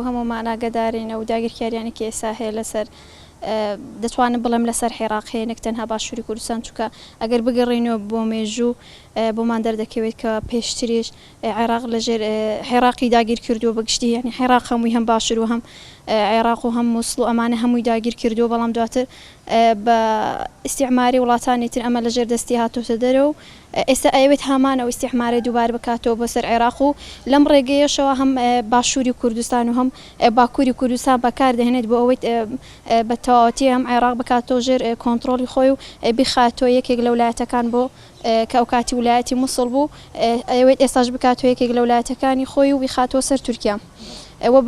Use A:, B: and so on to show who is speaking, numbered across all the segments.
A: هەموومان ئاگادارین ئەو داگیرکاریانی کە ئێستا هەیە لەسەر دەتوانم بڵێم لەسەر عێراق هەیە نەک تەنها باشووری کوردستان چونکە ئەگەر بگەڕێنەوە بۆ مێژوو بۆمان دەردەکەوێت کە پێشتریش عێراق لەژێر عێراقی داگیر کردووە بەگشتی یعنی عێراق هەمووی هەم باشوور و هەم عێراق و هەم مووسڵ و ئەمانە هەمووی داگیر کردووە بەڵام دواتر بە ئیستیعماری وڵاتانی تر ئەمە لەژێر دەستی هاتوۆتە دەرەوە و ئێستا ئەوێت هەمان ئەو ئیستیعماری دووبار بکاتەوە بۆ سەر عێراق و لەم ڕێگەیەشەوە هەم باشووری کوردستان و هەم باکووری کوردستان بەکاردەهێنێت بۆ ئەوەی بە تەواوەتی هەم عێراق بکاتەوە ژێر کۆنتڕۆڵی خۆی و بخاتەوە یەکێک لە ویلایەتەکان بۆ کە ئەو کاتی ویلایەتی مووسڵ بوو ئەوێت ئێستاش بکاتەوە یەکێک لە ویلایەتەکانی خۆی و بخاتەوە سەر تورکیا. ئەوە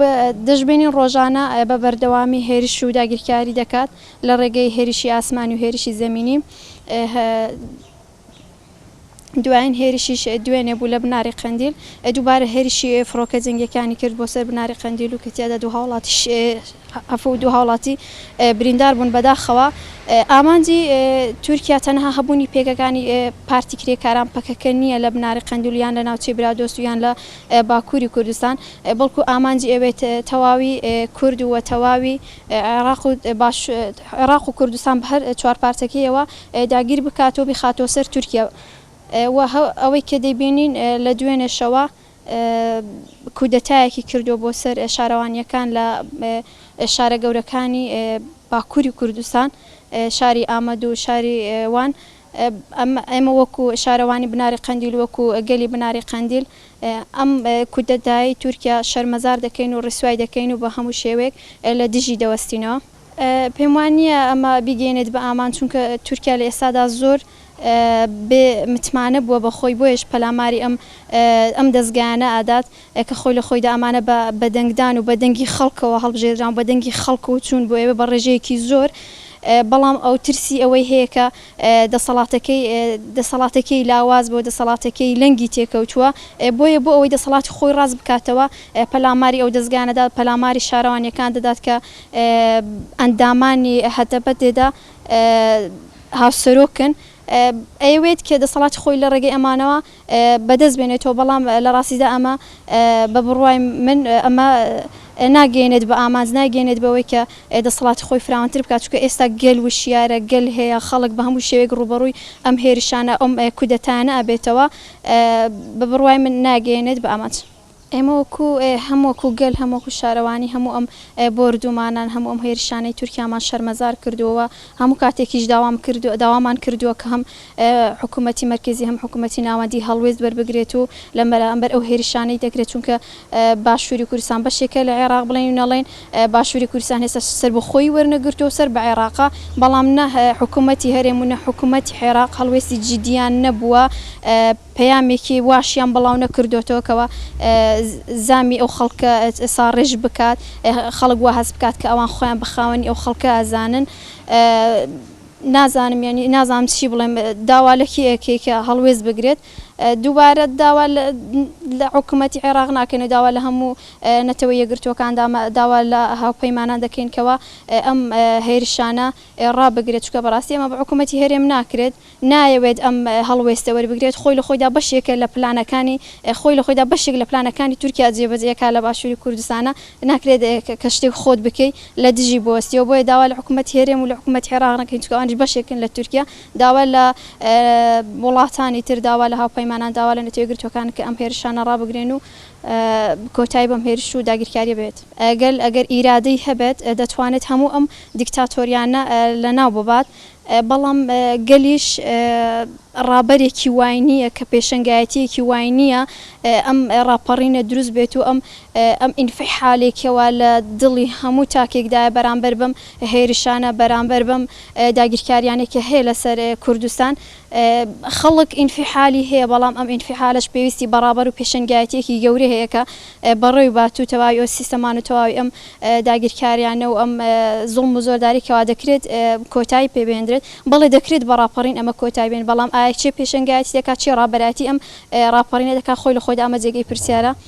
A: دەشبێنین ڕۆژانە بە بەردەوامی هێرش و داگیرکاری دەکات لە ڕێگەی هێرشی ئاسمانی و هێرشی زەمینی. دوایین هێرشیش دوێنێ بوو لە بناری قەندیل دووبارە هێرشی فڕۆکە جەنگیەکانی کرد بۆ سەر بناری قەندیل و کە تیادا دوو هاوڵاتی بریندار بوون بەداخەوە. ئامانجی تورکیا تەنها هەبوونی پێکەکانی پارتی کرێکاران پەکەکە نییە لە بناری قەندیل یان لە ناوچەی برادۆست و یان لە باکووری کوردستان بەڵکو ئامانجی ئەوێت تەواوی کورد و تەواوی عێراق و کوردستان بە هەر چوار پارتەکەیەوە داگیر بکاتەوە بخاتەوە سەر تورکیا. ئەوەی کە دەیبینین لە دوێنێشەوە کودەتایەکی کردووە بۆ سەر شارەوانیەکان لە شارە گەورەکانی باکووری کوردستان شاری ئامەد و شاری وان ئێمە وەکو شارەوانی بناری قەندیل وەکو گەلی بناری قەندیل ئەم کودەتایی تورکیا شەرمەزار دەکەین و ڕسوای دەکەین و بە هەموو شێوەیەک لە دژی دەوەستینەوە. پێم وانییە ئەمە بیگەێنێت بە ئامان چونکە تورکیا لە ئێستادا زۆر متمانە بووە بە خۆی بۆیش پەلاماری ئەم دەستگایانە ئادات کە خۆی لە خۆیدا ئەمانە بە دەنگدان و بە دەنگی خەڵکەوە هەڵبژێردران بە دەنگی خەڵک و چوون بۆ ئێوە بە ڕێژەیەکی زۆر بەڵام ئەو ترسی ئەوەی هەیە کە دەسەڵاتەکەی لاواز بۆ دەسەڵاتەکەی لەنگی تێکەوتووە بۆیە بۆ ئەوەی دەسەڵاتی خۆی ڕاست بکاتەوە پەلاماری ئەو دەستگانەدات پەلاماری شارەوانیەکان دەدات کە ئەندامانی هەتەبەت دێدا هاوسەرۆکن ئەوێت کە دەسەڵاتی خۆی لە ڕێگەی ئەمانەوە بەدەست بێنێتەوە بەڵام لە ڕاستیدا ئەمە بە بڕوای من ئەمە ناگەێنێت بە ئامانج ناگەێنێت بەوەی کە دەسەڵاتی خۆی فراوانتر بکات چونکە ئێستا گەل وشیارە گەل هەیە خەڵک بە هەموو شێوەیەک ڕوبەڕووی ئەم هێرشانە ئەم کودەتانە ئەبێتەوە بە بڕوای من ناگەێنێت بە ئامانج. ئێمە هەمووەکو گەل هەمووەکو شارەوانی هەموو ئەم بۆردومانان هەموو ئەم هێرشانەی تورکیامان شەرمەزار کردووە هەموو کاتێکیش داوامان کردووە کە هەم حکوومەتی مەرکزی هەم حکوومەتی ناوەندی هەڵوێست بەربگرێت و لە بەرامبەر ئەو هێرشانەی دەکرێت چونکە باشووری کوردستان بەشێکە لە عێراق بڵێن و نەڵێن باشووری کوردستان هێستا سەر بە خۆی وەرنەگرتووە سەر بە عێراقا بەڵام نە حکوومەتی هەرێم و نە حکوومەتی عێراق هەڵوێستی جدیان نەبووە پەیامێکی واشیان بەڵاو نەکردوێتەوە کەەوە زامی ئەو خەڵکە ساڕێژ بکات خەڵک وا هەست بکات کە ئەوان خۆیان بەخاوەنی ئەو خەڵکە ئازانن. نازانم ینی نازانم چی بڵێم داوالەکی ئەکەی کە هەڵوێست بگرێت دووبارە داوا لە حکوومەتی عێراق ناکەن داوا لە هەموو نەتەوە یەکگرتووەکان داوا لە هاوپەیمانان دەکەین کەەوە ئەم هێرشانە ڕابگرێت چکە بەڕاستی ئەمە بە حکوومەتی هەرێم ناکرێت نایەوێت ئەم هەڵوێستە وەربگرێت خۆی لە خۆیدا بەشێکە لە پلانەکانی خۆی لە خۆیدا بەشێک لە پلانەکانی تورکیا جێبەجێکا لە باشووری کوردستانە ناکرێت کە شتێک خۆت بکەی لە دژی بۆستیەوە بۆیە داوا لە حکوومەتی هەرێم و لە حکوومەتی عێراق نەکەین چکە ئەوانیش بەشێکن لە تورکیا داوا لە وڵاتانی تر داوا لە هاوپەیمانان داوا لە نەتەوە یەکگرتووەکان کە ئەم هێرشانە ڕابگرێن و کۆتایی بەم هێرش و داگیرکاریە بێت ئەگەر ئیرادەی هەبێت دەتوانێت هەموو ئەم دیکتاتۆریانە لەناو ببات بەڵام گەلیش ڕابەرێکی وای نییە کە پێشەنگایەتیەکی وای نییە ئەم ڕاپەڕینە دروست بێت و ئەم ئینفعالێکەوە لە دڵی هەموو تاکێکدایە بەرامبەر بەم هێرشانە بەرامبەر بەم داگیرکاریانێکە هەیە لەسەر کوردستان خەڵک ئینفعالی هەیە بەڵام ئەم ئینفعالش پێویستی بەرابەر و پێشەنگایەتیەکی گەورە هەیە کە بەڕێوی بات و تەواوی ئەو سیستەمان و تەواوی ئەم داگیرکاریانە و ئەم زوڵم و زۆرداریکەوا دەکرێت کۆتایی پێبێنرێت بەڵێ دەکرێت بە ڕاپەڕین ئەمە کۆتایی بێن بەڵام ئایا چێ پێشەنگایەتی دەکات چێ ڕابەراتی ئەم ڕاپەڕینە دەکات خۆی لە خۆیدا ئەمە جێگەی پرسیارە.